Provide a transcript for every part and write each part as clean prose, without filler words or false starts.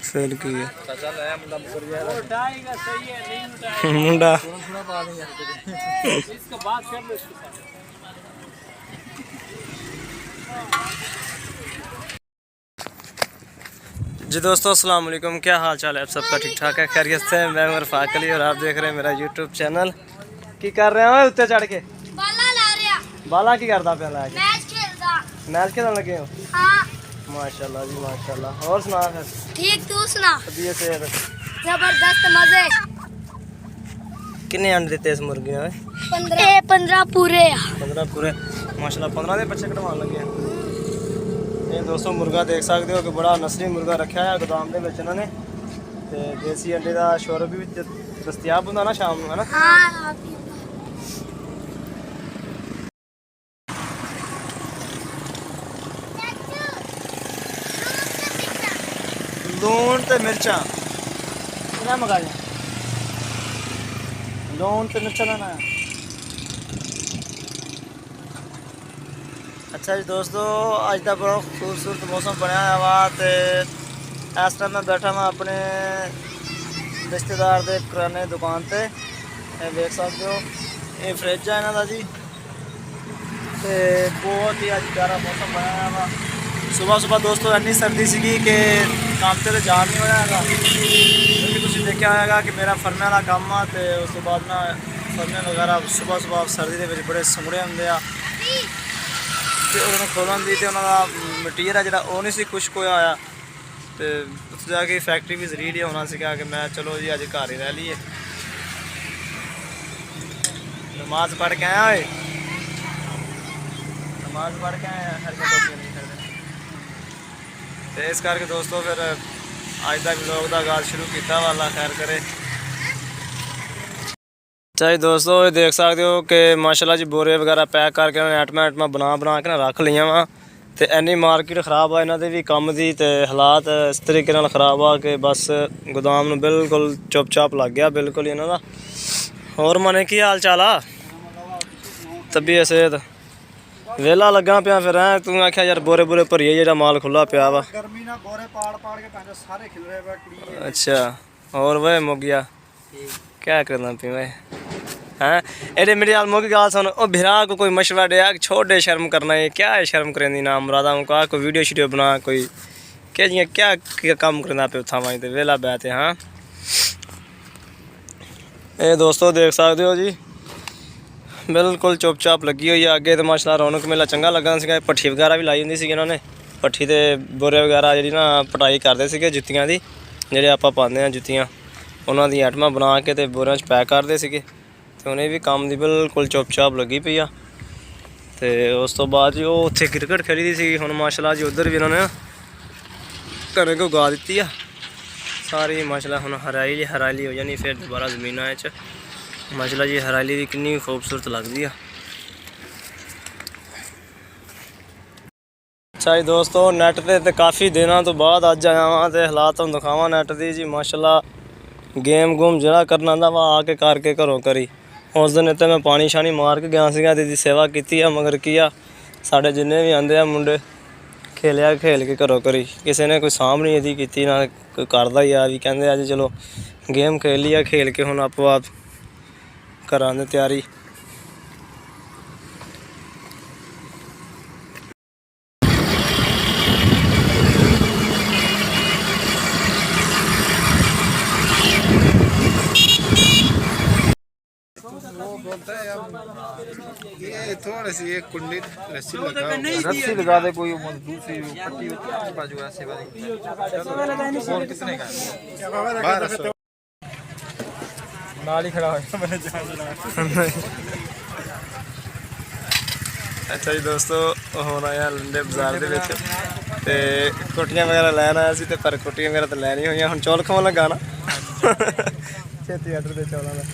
फिर की है मुंडा जी दोस्तों अस्सलाम वालेकुम, क्या हाल चाल है आप सबका? ठीक ठाक है, खैरियत से? मैं इरफाक अली और आप देख रहे हैं मेरा यूट्यूब चैनल। की कर रहे हो उत्ते चढ़ के? बाला ला रहा। बाला की करदा पे ला के? मैच खेलदा। मैच खेलने लगे हो? हां माशाल्लाह जी माशाल्लाह। और सुना फिर? ठीक, तू सुना? तबीयत से जबरदस्त मजे। कितने अंडे देते इस मुर्गी ने? 15 पूरे। 15 पूरे माशाल्लाह। 15 ਦੇ ਬੱਚੇ ਕਢਵਾਉਣ ਲੱਗੇ ਆ। ਇਹ ਦੋਸਤੋ ਮੁਰਗਾ ਦੇਖ ਸਕਦੇ ਹੋ ਕਿ ਬੜਾ ਨਸਲੀ ਮੁਰਗਾ ਰੱਖਿਆ ਹੈ ਗੋਦਾਮ ਦੇ ਵਿੱਚ ਇਹਨਾਂ ਨੇ। ਤੇ ਦੇਸੀ ਅੰਡੇ ਦਾ ਸ਼ੌਰਬ ਵੀ ਦਸਤਿਆਬ ਹੁੰਦਾ ਨਾ ਸ਼ਾਮ ਨੂੰ, ਹੈ ਨਾ? ਹਾਂ। लून ते मिर्चा कितना मंगाया? लून ते मिर्चा लेना है। अच्छा जी दोस्तों, अज का बड़ा खूबसूरत मौसम बनया हुआ तो इस टाइम मैं बैठा मैं अपने रिश्तेदार के किराने दुकान पर। देख सकते हो ये फ्रिज है इन्हों का जी। तो बहुत ही अज प्यारा मौसम बनया हुआ। सुबह सुबह दोस्तों इन्नी सर्दी सी कि काम से जा नहीं होया है, क्योंकि तुम देखा होगा कि मेरा फर्मे वाला काम आ। तो उस तो बाद ना फर्मे वगैरह सुबह सुबह सर्दी के बड़े सुंगड़े होंगे आ। तो उन्होंने खोलन की तो उन्होंने मटीरियल है जोड़ा वो नहीं खुश्क होया होया। तो उस जाके फैक्ट्री भी जरूरी होना सीगा कि मैं चलो जी अज घर ही रह लीए। नमाज पढ़ के आया, नमाज पढ़ के आया हर नहीं करते। तो इस करके दोस्तों फिर अज तक व्लॉग का आगाज शुरू किया वा, अल्लाह खैर करे। अच्छा जी दोस्तों ये देख सकते हो कि माशाल्लाह जी बोरे वगैरह पैक करके आइटमां बना के ना रख लिया वा। तो इन्नी मार्केट खराब आ इन्हों भी कम की। तो हालात इस तरीके खराब आ कि बस गोदाम में बिल्कुल चुप चाप लग गया बिल्कुल इन्हों का। होर मने की हाल चाल आ? तबीयत सेहत वेला लगा पिया फिर है तू आख्या यार बोरे बोरे भरिए जो माल खुला पिया वा। अच्छा और वह मुक गया क्या करना पी वह हैं एडे मेरी हाल मुक गल सुन। ओ भिरा को कोई मशवरा दिया छोड़ दे, शर्म करना है क्या है? शर्म करेंदी ना मुरादा मुका कोई वीडियो शीडियो बना कोई क्या जी क्या कम करना पे उथा वहीं तो वेला बैठे। हाँ ये दोस्तों देख सकते हो जी बिल्कुल चुपचाप लगी हुई है। अगे तो माशाल्लाह रौनक मेला चंगा लगा सी। भट्ठी वगैरह भी लाई होंगी इन्होंने। भट्ठी के बोरे वगैरह जी ना पटाई करते थे जुत्तियां की, जोड़े आप पाते हैं जुत्तियां उन्होंने आइटमां बना के तो बोरिया पैक करते थे। तो उन्हें भी काम की बिल्कुल चुपचाप लगी पई आ। तो उस तो बाद जी वो उत्थे क्रिकेट खेली दी सी। हुण माशाल्लाह जी उधर भी इन्होंने कणक उगा दी आ सारी माशाल्लाह। हुण हरियाली हो जानी फिर दोबारा जमीना माशाल्लाह जी। हरियाली भी कितनी खूबसूरत लगती है। अच्छा जी दोस्तों नैट ते काफ़ी दिनों तो बाद अज आया वहाँ तो हालात तुहानूं दिखावां नैट दी जी। माशाल्लाह गेम गूम जरा करना आंदा वा आके करके घरों करी। उस दिन इतने मैं पानी शानी मार के गया सीगा दी सेवा की है, मगर किया साढ़े जिन्ने भी आंदे आ मुंडे खेलिया खेल के घरों करी। किसी ने कोई सामभ नहीं यदि की ना कोई करदा ही आ भी कहते अज चलो गेम खेल लिया, खेल के हुण आपो आप करा दे तैयारी। ये थोड़ी सी एक कुंडी रस्सी लगा दे कोई दूसरी पट्टी बाजू ऐसे वाली कितने का नाल ही खड़ा हो मैंने जान। अच्छा जी दोस्तों हुण आया लंडे बाजार दे विच ते कोटियां वगैरह लैन आया सी ते पर कोटियां वगैरह तो लैनी होईयां। हुण चौल खवाउण लगा ना छेती आर्डर दे चौलों का।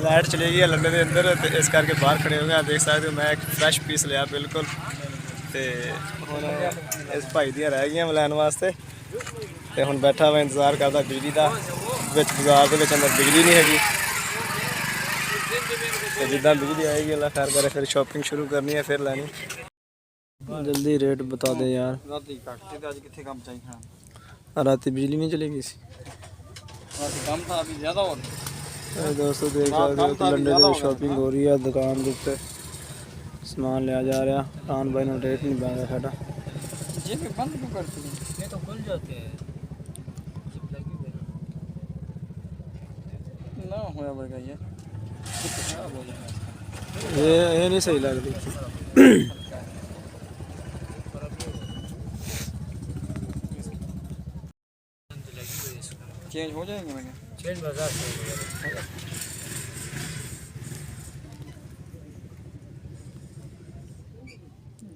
लाइट चली गई है लंडे के अंदर तो इस करके बाहर खड़े हो गए। देख सकते हो मैं एक फ्रैश पीस लिया बिल्कुल। तो हुण इस भाई दियां रह गई लैन वास्ते। तो हुण बैठा हुआ इंतजार करता बिजली का। बाजार के अंदर बिजली नहीं हैगी तो जिदा बिजली आएगी अल्लाह खैर करे फिर शॉपिंग शुरू करनी है फिर लैनी। जल्दी रेट बता दे यार। ਰਾਤੀ ਕੱਟਦੇ ਤੇ ਅੱਜ ਕਿੱਥੇ ਕੰਮ ਚਾਹੀ ਖਾਣਾ रात बिजली नहीं चलेगी सी। ਰਾਤੀ ਕੰਮ ਤਾਂ ਅਭੀ ਜ਼ਿਆਦਾ ਹੋ ਰਿਹਾ दोस्तों देख सकते हो लंडे की शॉपिंग हो रही है दुकान के उत्ते समान लिया जा रहा। कान भाई ने रेट नहीं पाया साडा। ਜੇ ਮੈਂ ਬੰਦ ਕਿਉਂ ਕਰਤੀ ये तो खुल जाते हैं ना होया वर्गा ये खराब हो जाएगा ये नहीं सही लगती। चेंज हो जाएंगे मैं चेंज बाजार से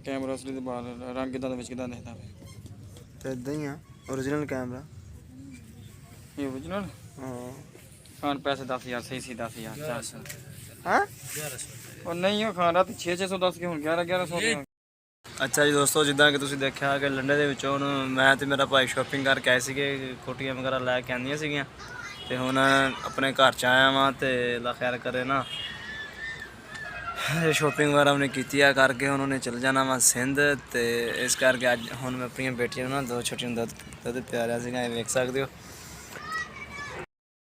कैमरा असली ਦੇ ਬਾਹਰ ਰੰਗ ਕਿਦਾਂ ਦੇ ਵਿੱਚ ਕਿਦਾਂ ਦਿਖਦਾ तो इदा ही है ओरिजिनल कैमरा। ਇਹ origignal हाँ ਖਾਨ ਪੈਸੇ 10000 ਸਹੀ ਸੀ 10000 400 हाँ ਉਹ ਨਹੀਂ ਉਹ ਖਾਨ ਰਾਤ 610 ਕੇ ਹੁਣ 1100 ਦੇ ਅੱਛਾ ਜੀ ਦੋਸਤੋ, ਜਿੱਦਾਂ ਕਿ ਤੁਸੀਂ ਦੇਖਿਆ ਕਿ ਲੰਡੇ ਦੇ ਵਿੱਚੋਂ ਹੁਣ ਮੈਂ ਤੇ ਮੇਰਾ ਭਾਈ ਸ਼ਾਪਿੰਗ ਕਰਕੇ ਆਏ ਸੀਗੇ, ਕੋਟੀਆਂ ਵਗੈਰਾ ਲੈ ਕੇ ਆਂਦੀਆਂ ਸੀਗੀਆਂ ਤੇ ਹੁਣ ਆਪਣੇ ਘਰ ਚ ਆਇਆ ਵਾਂ ਤੇ ਅੱਲਾ ਖੈਰ ਕਰੇ ਨਾ ਸ਼ਾਪਿੰਗ ਵਗੈਰਾ ਉਹਨੇ ਕੀਤੀ ਆ ਕਰਕੇ ਹੁਣ ਉਹਨੇ ਚਲ ਜਾਣਾ ਵਾ ਸਿੰਧ ਤੇ ਇਸ ਕਰਕੇ ਅੱਜ ਹੁਣ ਮੈਂ ਆਪਣੀਆਂ ਬੇਟੀਆਂ ਨੂੰ ਨਾ 2 ਛੋਟੀਆਂ ਦੁੱਧ ਪਿਆ ਰਿਹਾ ਸੀਗਾ, ਇਹ ਵੇਖ ਸਕਦੇ ਹੋ।